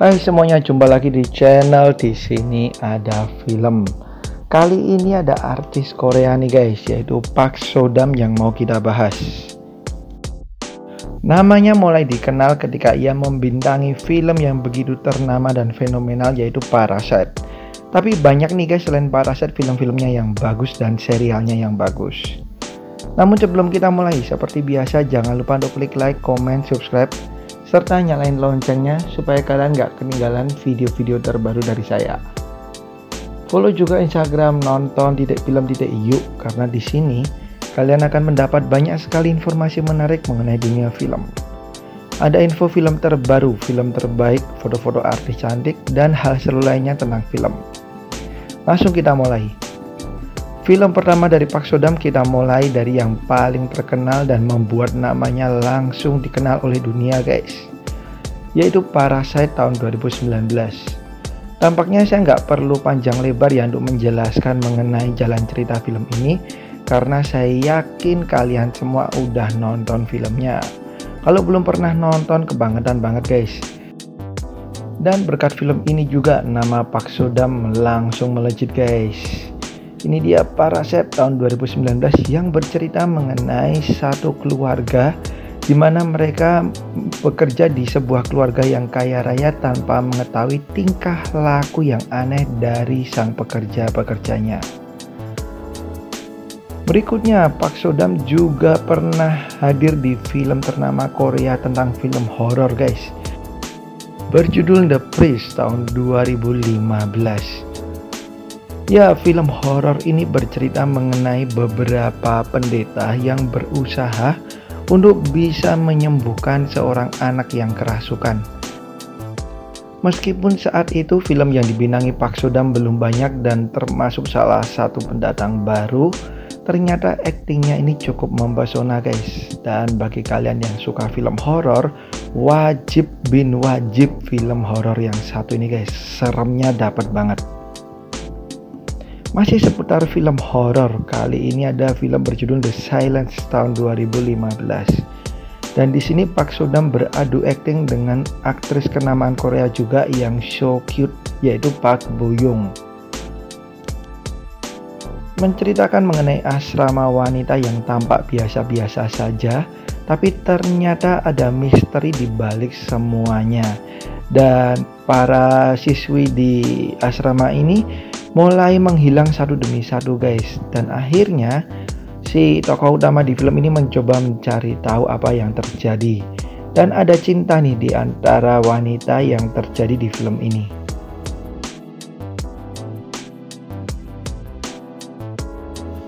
Hai semuanya, jumpa lagi di channel. Di sini ada film. Kali ini ada artis Korea nih guys, yaitu Park Seo-dam yang mau kita bahas. Namanya mulai dikenal ketika ia membintangi film yang begitu ternama dan fenomenal, yaitu Parasite. Tapi banyak nih guys selain Parasite film-filmnya yang bagus dan serialnya yang bagus. Namun sebelum kita mulai, seperti biasa jangan lupa untuk klik like, comment, subscribe, serta nyalain loncengnya supaya kalian gak ketinggalan video-video terbaru dari saya. Follow juga Instagram nonton.film.yuk karena di sini kalian akan mendapat banyak sekali informasi menarik mengenai dunia film. Ada info film terbaru, film terbaik, foto-foto artis cantik, dan hal seru lainnya tentang film. Langsung kita mulai. Film pertama dari Park Seo-dam kita mulai dari yang paling terkenal dan membuat namanya langsung dikenal oleh dunia guys, yaitu Parasite tahun 2019. Tampaknya saya nggak perlu panjang lebar ya untuk menjelaskan mengenai jalan cerita film ini, karena saya yakin kalian semua udah nonton filmnya. Kalau belum pernah nonton, kebangetan banget guys. Dan berkat film ini juga nama Park Seo-dam langsung melejit guys. Ini dia Parasite tahun 2019 yang bercerita mengenai satu keluarga di mana mereka bekerja di sebuah keluarga yang kaya raya tanpa mengetahui tingkah laku yang aneh dari sang pekerja-pekerjanya. Berikutnya, Park Seo-dam juga pernah hadir di film ternama Korea tentang film horor guys, berjudul The Priest tahun 2015. Ya, film horor ini bercerita mengenai beberapa pendeta yang berusaha untuk bisa menyembuhkan seorang anak yang kerasukan. Meskipun saat itu film yang dibintangi Park Seo-dam belum banyak dan termasuk salah satu pendatang baru, ternyata aktingnya ini cukup mempesona guys. Dan bagi kalian yang suka film horor, wajib film horor yang satu ini guys, seremnya dapat banget. Masih seputar film horor, kali ini ada film berjudul The Silence tahun 2015. Dan di sini Park Seo-dam beradu akting dengan aktris kenamaan Korea juga yang so cute, yaitu Park Bo Young. Menceritakan mengenai asrama wanita yang tampak biasa-biasa saja, tapi ternyata ada misteri di balik semuanya. Dan para siswi di asrama ini mulai menghilang satu demi satu guys, dan akhirnya si tokoh utama di film ini mencoba mencari tahu apa yang terjadi, dan ada cinta nih di antara wanita yang terjadi di film ini.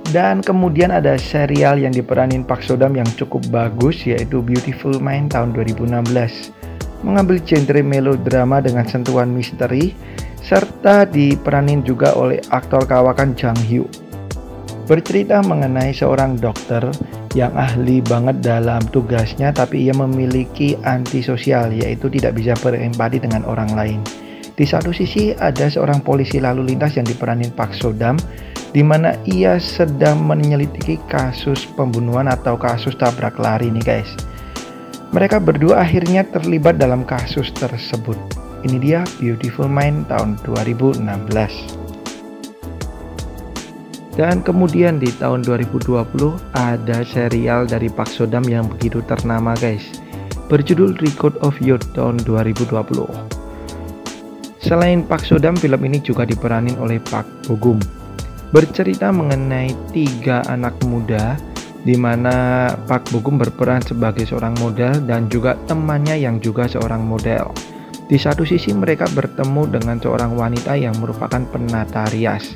Dan kemudian ada serial yang diperanin Park Seo-dam yang cukup bagus, yaitu Beautiful Mind tahun 2016, mengambil genre melodrama dengan sentuhan misteri, serta diperanin juga oleh aktor kawakan Jang Hyuk. Bercerita mengenai seorang dokter yang ahli banget dalam tugasnya, tapi ia memiliki antisosial, yaitu tidak bisa berempati dengan orang lain. Di satu sisi ada seorang polisi lalu lintas yang diperanin Park Seo-dam, di mana ia sedang menyelidiki kasus pembunuhan atau kasus tabrak lari nih guys. Mereka berdua akhirnya terlibat dalam kasus tersebut. Ini dia Beautiful Mind tahun 2016. Dan kemudian di tahun 2020 ada serial dari Park Seo-dam yang begitu ternama guys, berjudul Record of Youth tahun 2020. Selain Park Seo-dam, film ini juga diperanin oleh Park Bo Gum. Bercerita mengenai 3 anak muda, di mana Park Bo Gum berperan sebagai seorang model dan juga temannya yang juga seorang model. Di satu sisi mereka bertemu dengan seorang wanita yang merupakan penata rias.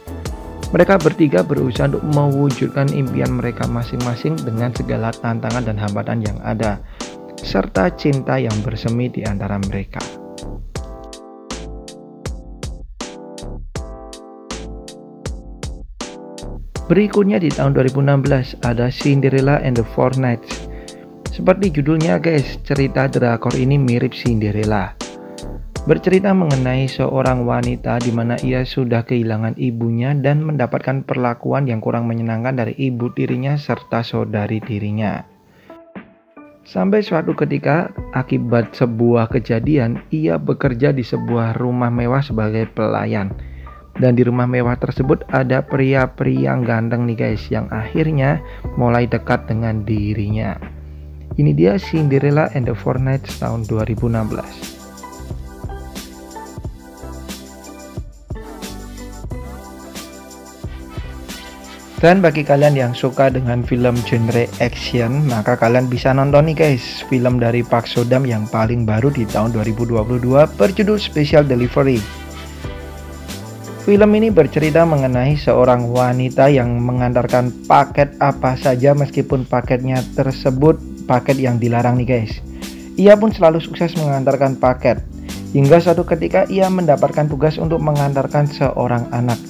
Mereka bertiga berusaha untuk mewujudkan impian mereka masing-masing dengan segala tantangan dan hambatan yang ada, serta cinta yang bersemi di antara mereka. Berikutnya di tahun 2016 ada Cinderella and the Four Knights. Seperti judulnya guys, cerita drakor ini mirip Cinderella. Bercerita mengenai seorang wanita di mana ia sudah kehilangan ibunya dan mendapatkan perlakuan yang kurang menyenangkan dari ibu tirinya serta saudari tirinya. Sampai suatu ketika, akibat sebuah kejadian, ia bekerja di sebuah rumah mewah sebagai pelayan. Dan di rumah mewah tersebut ada pria-pria yang ganteng nih guys, yang akhirnya mulai dekat dengan dirinya. Ini dia Cinderella and the Four Knights tahun 2016. Dan bagi kalian yang suka dengan film genre action, maka kalian bisa nonton nih guys, film dari Park Seo Dam yang paling baru di tahun 2022 berjudul Special Delivery. Film ini bercerita mengenai seorang wanita yang mengantarkan paket apa saja meskipun paketnya tersebut paket yang dilarang nih guys. Ia pun selalu sukses mengantarkan paket, hingga suatu ketika ia mendapatkan tugas untuk mengantarkan seorang anak.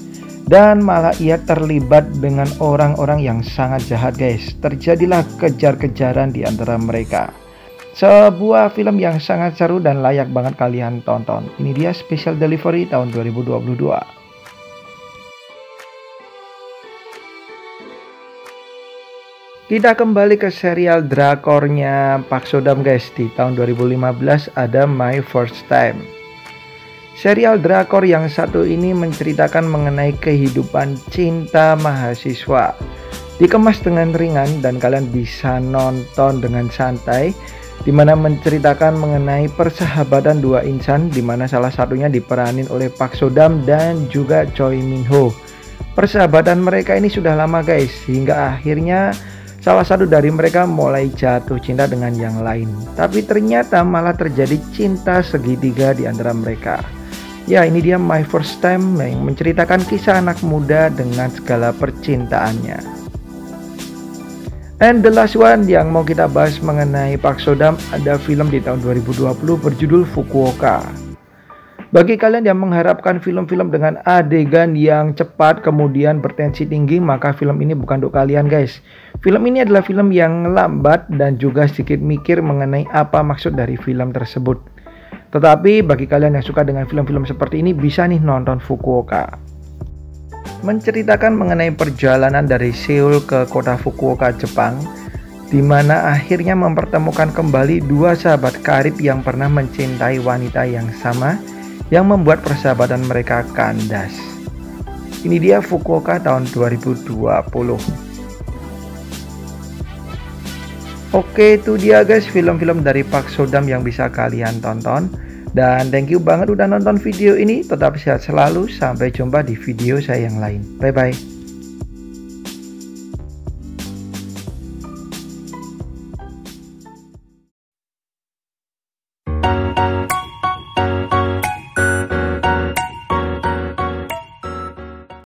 Dan malah ia terlibat dengan orang-orang yang sangat jahat guys. Terjadilah kejar-kejaran di antara mereka. Sebuah film yang sangat seru dan layak banget kalian tonton. Ini dia Special Delivery tahun 2022. Kita kembali ke serial drakornya Park Seo Dam guys. Di tahun 2015 ada My First Time. Serial drakor yang satu ini menceritakan mengenai kehidupan cinta mahasiswa. Dikemas dengan ringan dan kalian bisa nonton dengan santai, dimana menceritakan mengenai persahabatan dua insan, dimana salah satunya diperanin oleh Park Seo Dam dan juga Choi Min Ho. Persahabatan mereka ini sudah lama guys, hingga akhirnya salah satu dari mereka mulai jatuh cinta dengan yang lain. Tapi ternyata malah terjadi cinta segitiga di antara mereka. Ya, ini dia My First Time yang menceritakan kisah anak muda dengan segala percintaannya. And the last one yang mau kita bahas mengenai Park Seo Dam, ada film di tahun 2020 berjudul Fukuoka. Bagi kalian yang mengharapkan film-film dengan adegan yang cepat kemudian bertensi tinggi, maka film ini bukan untuk kalian guys. Film ini adalah film yang lambat dan juga sedikit mikir mengenai apa maksud dari film tersebut. Tetapi bagi kalian yang suka dengan film-film seperti ini, bisa nih nonton Fukuoka. Menceritakan mengenai perjalanan dari Seoul ke kota Fukuoka, Jepang, di mana akhirnya mempertemukan kembali dua sahabat karib yang pernah mencintai wanita yang sama, yang membuat persahabatan mereka kandas. Ini dia Fukuoka tahun 2020. Oke, itu dia guys film-film dari Park Seo Dam yang bisa kalian tonton. Dan thank you banget udah nonton video ini. Tetap sehat selalu. Sampai jumpa di video saya yang lain. Bye bye.